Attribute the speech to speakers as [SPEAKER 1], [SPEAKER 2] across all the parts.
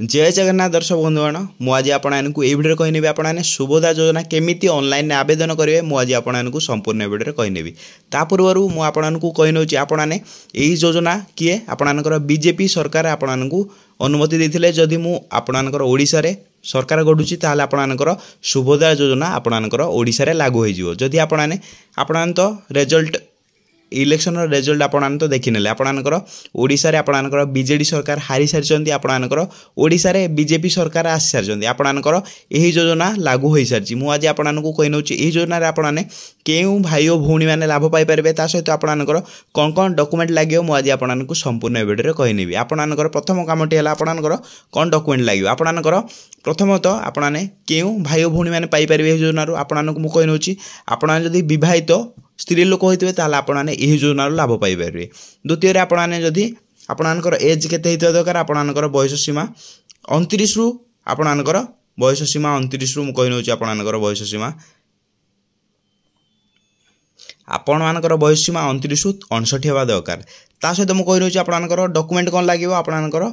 [SPEAKER 1] जय जगन्नाथ दर्शक बंधुगण मुझे आपको ये भिडियो कहनेबी आपने सुभोदा योजना केमी ऑनलाइन आवेदन करेंगे मुझे आपको संपूर्ण भिडियो कहनेबी ता पूर्व मुझे कहीनौची आपने यही योजना किए आपणकर बीजेपी सरकार आपको अनुमति देते जदि मुझर ओडिशा रे सरकार गढ़ुची ताल आपणकर सुभोदा योजना आपणकर ओडिशा रे लागू होदी आपने तो रिजल्ट इलेक्शन रिजल्ट आपन तो देखने आपणकर ओडिशा रे आपणकर बीजेडी सरकार हारी सारी आपणकर ओडिशा रे बीजेपी सरकार आसी सारी आपणकर यही योजना लागू हो सारी मुझे आपको कहीनौची यही योजना आपने क्यों भाई और भौणी मैंने लाभ पाइपर ता सहित आपणकर कौन कौन डॉक्यूमेंट लगे मुझे आपको संपूर्ण भिडियो कहनेबी आपणकर प्रथम कामटी है आपणकर कौन डॉक्यूमेंट लगे आपणकर प्रथमतः आपने क्यों भाई और भौणी मैंने पाइपर योजना आपको कहीनौची आपने जदि विवाहित स्त्री लोक होते आपने यही योजना लाभ पाइपर। द्वितीय आपने जदि आपणकर एज के दरकार आपणकर बयस सीमा 29 रु आपणकर बयस सीमा 29 रु कहीनौची आपणकर बयस सीमा आपणकर बयस सीमा 29 रु 59 होगा दरकार ता सहित मुझे कहीनौची आपणकर डॉक्यूमेंट कौन लगे आपणकर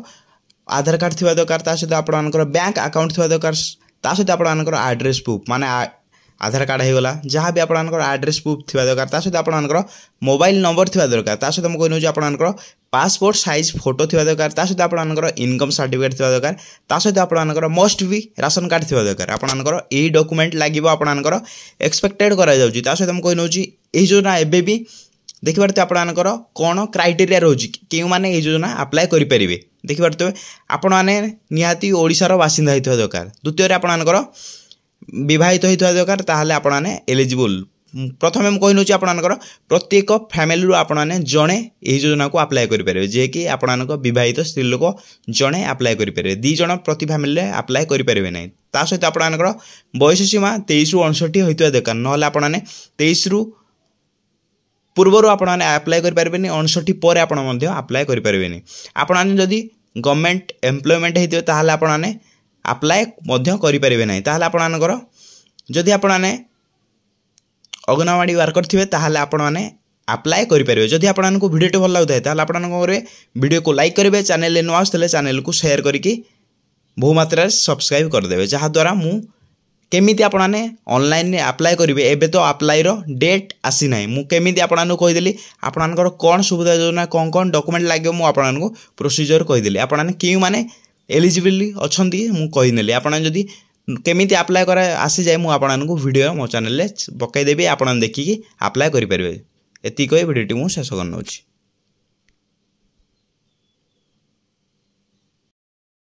[SPEAKER 1] आधार कार्ड थी दरकार ता सहित आपणकर बैंक अकाउंट थी दरकार ता सहित आपणकर एड्रेस प्रूफ माने आधार कार्ड होगला जहाँ भी आपणकर एड्रेस प्रूफ थी दरकार ता सहित आपणकर मोबाइल नंबर थी दरकार ता सहित मुझे कहीनौची आपणकर पासपोर्ट साइज फोटो थी दरकार ता सहित आपणकर इनकम सर्टिफिकेट थी दरकार ता सहित आपणकर मस्ट भी राशन कार्ड थी दरकार आपणकर यही डॉक्यूमेंट लगे आपणकर एक्सपेक्टेड करा जाउची ता सहित मुझे कहीनौची यही योजना एबे भी देखिपारे आपणकर कौन क्राइटेरिया रोची क्यों माने ये योजना अप्लाई करेंगे देखिपारे आपण मैंने निहाती ओडिशार बासिंदा होता दरकार द्वितीय आपणकर विवाहित होता दरकार ताहले आपने एलिजिबल प्रथम मुझे कहीनौची आपणकर प्रत्येक फैमिली आपने जड़े यही योजना को अप्लाई करेंगे जे कि आपण विवाहित स्त्री लोक जड़े अप्लाई करेंगे 2 जन प्रति फैमिली अप्लाई करेंगे ना ता सहित आपणकर बयस सीमा 23 रु 59 होता दरकार ना आपने 23 रु पूर्वर आपने अप्लाई करेंगे 59 पर अप्लाई करेंगे आपने जदि गवर्नमेंट एम्प्लॉयमेंट होते ताहले आपने अप्लाई करेंगे ना ताहले आपणकर जदि आपने अंगनवाड़ी वर्कर थे ताहले आपने अप्लाई करेंगे जदि आपको वीडियो भल लगुए ताहले आपने वीडियो को लाइक करेंगे चैनल नुआ आसते चैनल को शेयर करके बहुमात्रा सब्सक्राइब करदे जहाँद्वारा मु केमी आपने ऑनलाइन अप्लाई करेंगे एबे तो अप्लाई डेट आसी ना मुझे आपको कहीदेली आपणकर कौन सुविधा योजना कौन कौन डॉक्यूमेंट लगे मुझे प्रोसीजर कहीदेली आपने क्यों माने एलिजिबल अच्छा मुझे कहीनेली आपने जदि केमी अप्लाई कर आसी जाए मुझे वीडियो मो चैनल पकईदेवी आप देखिकी अप्लाई करेंगे एति कही भिडियो मुझे शेष करनौची।